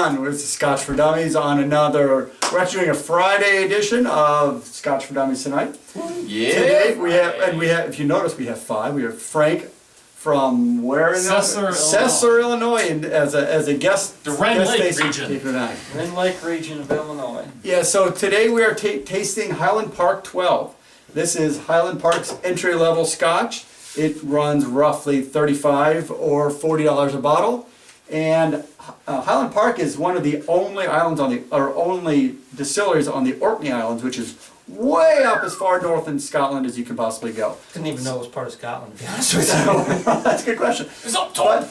on with Scotch for Dummies on another. We're actually doing a Friday edition of Scotch for Dummies tonight. Yeah. Today we have. If you notice, we have five. We have Frank from where in Cessor, Illinois, and as a guest. The Ren guest Lake tasting region. tonight. Ren Lake region of Illinois. Yeah. So today we are tasting Highland Park 12. This is Highland Park's entry-level Scotch. It runs roughly $35 or $40 a bottle. And Highland Park is one of the only islands only distilleries on the Orkney Islands, which is way up as far north in Scotland as you can possibly go. Didn't even know it was part of Scotland, to be honest with you. That's a good question. It's up top.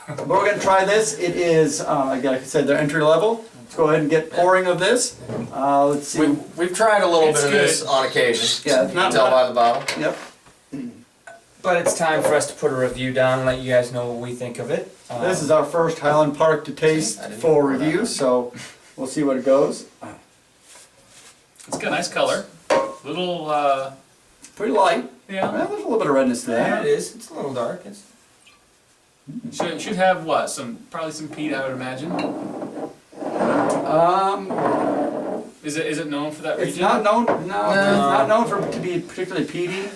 But we're going to try this. It is, like I said, they're entry level. Let's go ahead and get pouring of this. Let's see. We've tried a little It's bit of good. this on occasion. Yeah, You can tell by the bottle. Yep. But it's time for us to put a review down and let you guys know what we think of it. This is our first Highland Park to taste I didn't for know that. review, so we'll see what it goes. It's got a nice color. Little, Pretty light. yeah. Well, there's a little bit of redness to There that. it is. It's a little dark. It's Should have what? Probably some peat, I would imagine. Is it known for that region? It's not known. No, it's not known to be particularly peaty.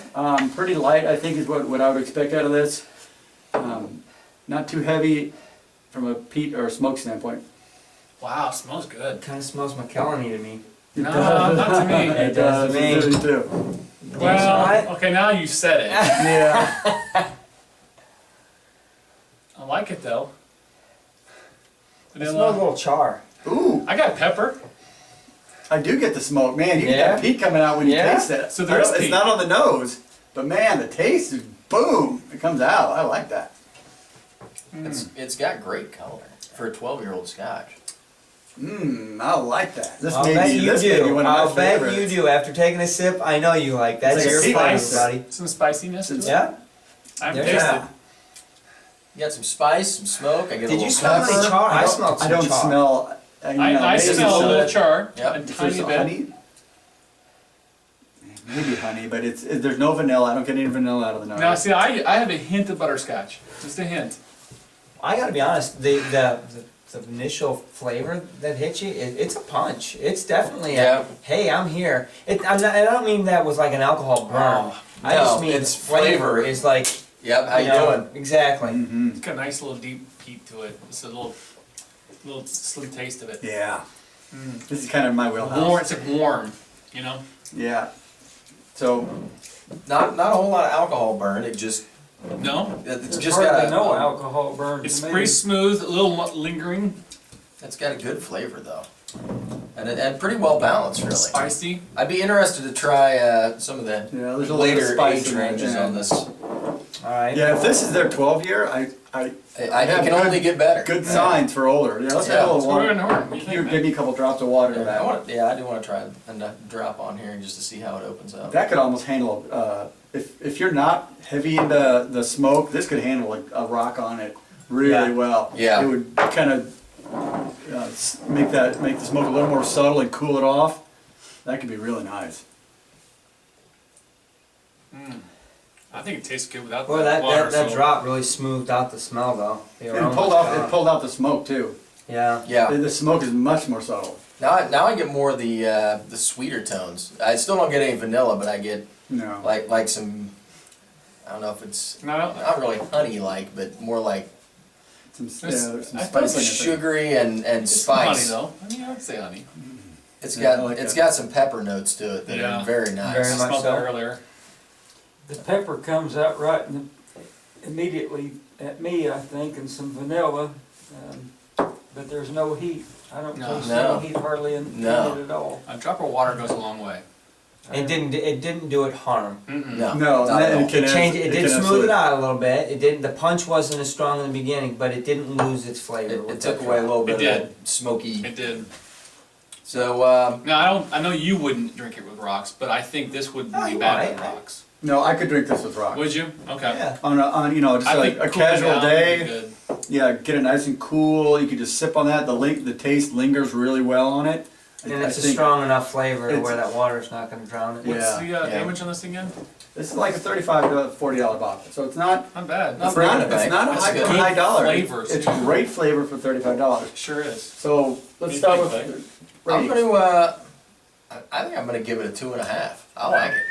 Pretty light, I think, is what I would expect out of this. Not too heavy from a peat or smoke standpoint. Wow, smells good. kind of smells McKellany to me. No, not to me. It does to me. It does too. Well, okay, now you said it. Yeah. I like it though. It smells a little char. Ooh, I got pepper. I do get the smoke, man. You get Yeah. that peat coming out when you Yeah. taste it. So there's it's peat. not on the nose, but man, the taste is boom. It comes out. I like that. It's got great color for a 12-year-old Scotch. I like that. This I'll may bet be you this may be do. one of my I'll bet favorites. you do. After taking a sip, I know you like that. It's That's like your a flavor, spice. buddy. Some spiciness to it. Yeah. I've There's tasted. that. You got some spice, some smoke. I get a Did little you smell pepper. the char? I smelled I some don't char. smell. I maybe smell a some- little char, Yep. a Is there tiny some bit. honey? Maybe honey, but there's no vanilla. I don't get any vanilla out of the nose. Now, see, I have a hint of butterscotch, just a hint. I gotta be honest. The initial flavor that hits you, it's a punch. It's definitely Yeah. hey, I'm here. I don't mean that was like an alcohol burn. Oh, I just no, mean it's its flavor flavor. is like. Yep, how you know, doing? Exactly. It's got a nice little deep peat to it. It's a little slim taste of it. Yeah. This is kind of my wheelhouse. Warm, it's like warm, you know? Yeah. So Not a whole lot of alcohol burn. It just No? it's just got a alcohol burn. It's pretty smooth, a little lingering, It's got a good flavor though, and pretty well balanced really. spicy. I'd be interested to try some of the yeah, there's a little bit of later spice age in there, ranges yeah. on this. All right. Yeah, if this is their 12-year, I It can only get better. good signs for older. Yeah, let's Yeah. have a It's little we're in water. Horton. What do you You think, give me a couple drops of water to that. I do want to try and drop on here just to see how it opens up. That could almost handle. If you're not heavy into the smoke, this could handle a rock on it really Yeah. well. Yeah. It would kind of make the smoke a little more subtle and cool it off. That could be really nice. I think it tastes good without Boy, the that water. that so- drop really smoothed out the smell though. The It aroma's pulled off. gone. It pulled out the smoke too. Yeah. Yeah. The smoke is much more subtle. Now I get more of the sweeter tones. I still don't get any vanilla, but I get No. like some. I don't know if it's No, not really honey like, but more like It's- there's some I spice in it. sugary and it's spice. honey though. I mean, I would say honey. It's Yeah, got I like it's that. got some pepper notes to it that Yeah. are very nice. Very I much smelled so. that earlier. The pepper comes out right immediately at me, I think, and some vanilla, but there's no heat. I don't No. taste No. any heat hardly in No. it at all. A drop of water goes a long way. It didn't do it harm. No, No, not at and all. it can It changed. It can did smooth absolutely- it out a little bit. It didn't. The punch wasn't as strong in the beginning, but it didn't lose its flavor. It with took that away a drop. little bit It of did. that smoky. It did. So Now I know you wouldn't drink it with rocks, but I think this would Oh, be you bad might. with rocks. No, I could drink this with rocks. Would you? Okay. Yeah. On just I like think a cooling casual down would be day. good. Yeah, get it nice and cool. You could just sip on that. The taste lingers really well on it. And I it's a think strong enough flavor to it's- where that water's not gonna drown it. Yeah. What's the Yeah. damage on this thing again? This is like a $35 to $40 bottle, so it's not. Not bad. Not It's breaking not, the it's bank. not a That's high, good. high dollar. Flavors, It's too. great flavor for $35. Sure is. So let's What do you start think, with I'm ratings. gonna. I think I'm gonna give it a 2.5. I like it.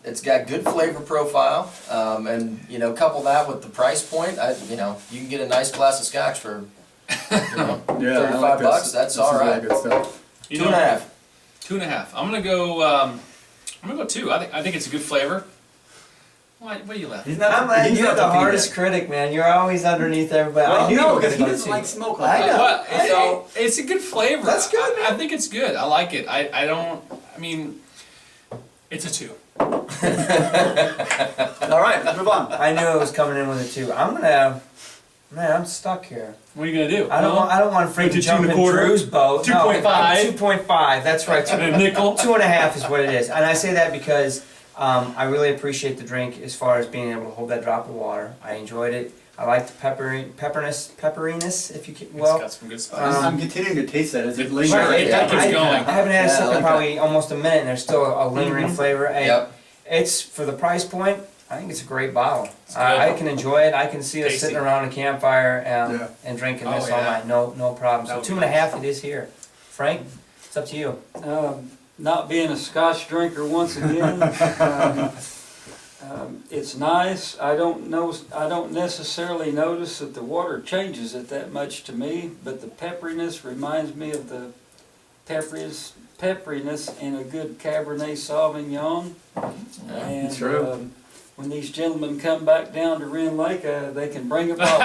It's got good flavor profile, and couple that with the price point. You can get a nice glass of Scotch for Yeah, I $35 like this. bucks. That's This all is really right. good stuff. You 2.5. 2.5. I'm gonna go. I'm gonna go 2. I think it's a good flavor. Why are you laughing? He's not. I'm he's you're not the beat hardest it. critic, man. You're always underneath everybody. Well, I knew you no, were because gonna he go doesn't two. like smoke like I that. know. Well, it's a good flavor. That's good, I think it's good. I like it. I don't. I mean, it's a 2. All right, let's move on. I knew it was coming in with a 2. I'm stuck here. What are you gonna do? I don't want to Went to freaking jump in 2.25? Drew's boat. 2.5? 2.5. That's right. And a nickel. 2.5 is what it is, and I say that because I really appreciate the drink as far as being able to hold that drop of water. I enjoyed it. I like the pepperiness, if you can. It's Well, got some good spice. I'm continuing to taste that as it It- lingers. Sure, it Yeah. keeps I going. haven't had Yeah, I something like probably almost a minute, and there's still a lingering flavor. And Yep. it's for the price point. I think it's a great bottle. It's good. I can enjoy it. I can see us Tasty. sitting around a campfire Yeah. and drinking Oh, this all yeah. night. No problem. That So would be 2.5 it is here. Frank, it's up to you. Not being a Scotch drinker once again, it's nice. I don't necessarily notice that the water changes it that much to me, but the pepperiness reminds me of the pepperiness in a good Cabernet Sauvignon. And True. when these gentlemen come back down to Wren Lake, they can bring a bottle.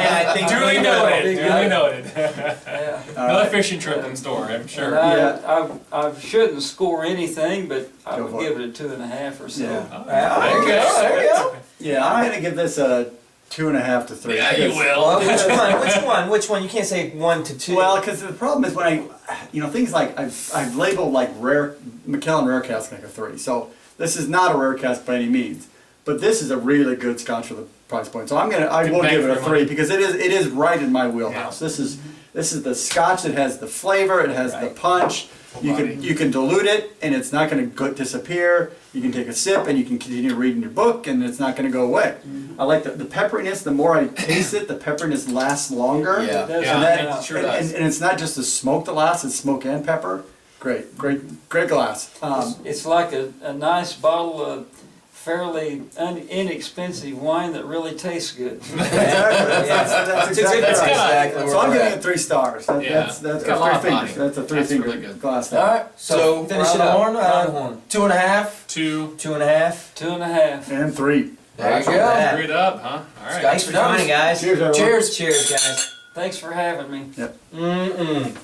And I think Duly Big noted. guy. Duly noted. Yeah. Another fishing trip in store, I'm sure. And I shouldn't score anything, but I Go would for give it a 2.5 or so. Yeah. There you go. There you go. Yeah, I'm gonna give this a 2.5 to 3. Yeah, you because- will. Well, which one? You can't say 1 to 2. Well, because the problem is when things like I've labeled like Macallan Rare Cask like a 3. So this is not a rare cask by any means, but this is a really good Scotch for the price point. So I Good will bang give it for a your 3 money. because it is right in my wheelhouse. This is the Scotch that has the flavor, it has the Right. punch. You body. can dilute it and it's not going to disappear. You can take a sip and you can continue reading your book and it's not going to go away. I like the pepperiness. The more I taste it, the pepperiness lasts longer. Yeah. Does Yeah, it? it sure does. And it's not just the smoke that lasts; it's smoke and pepper. Great glass. It's like a nice bottle of fairly inexpensive wine that really tastes good. Exactly. That's exactly That's right. exactly where So I'm we're giving at. it 3 stars. Yeah. That's It's got a lot of three body. fingers. That's a 3 That's finger really good. glass. All right. So finish round it the up. horn. Round the horn. 2.5. 2. 2.5. 2.5. And 3. There you go. Yeah. Screwed up, huh? All right. Thanks for joining, guys. Cheers, everyone. Cheers. Cheers, guys. Thanks for having me. Yep. Mm-mm.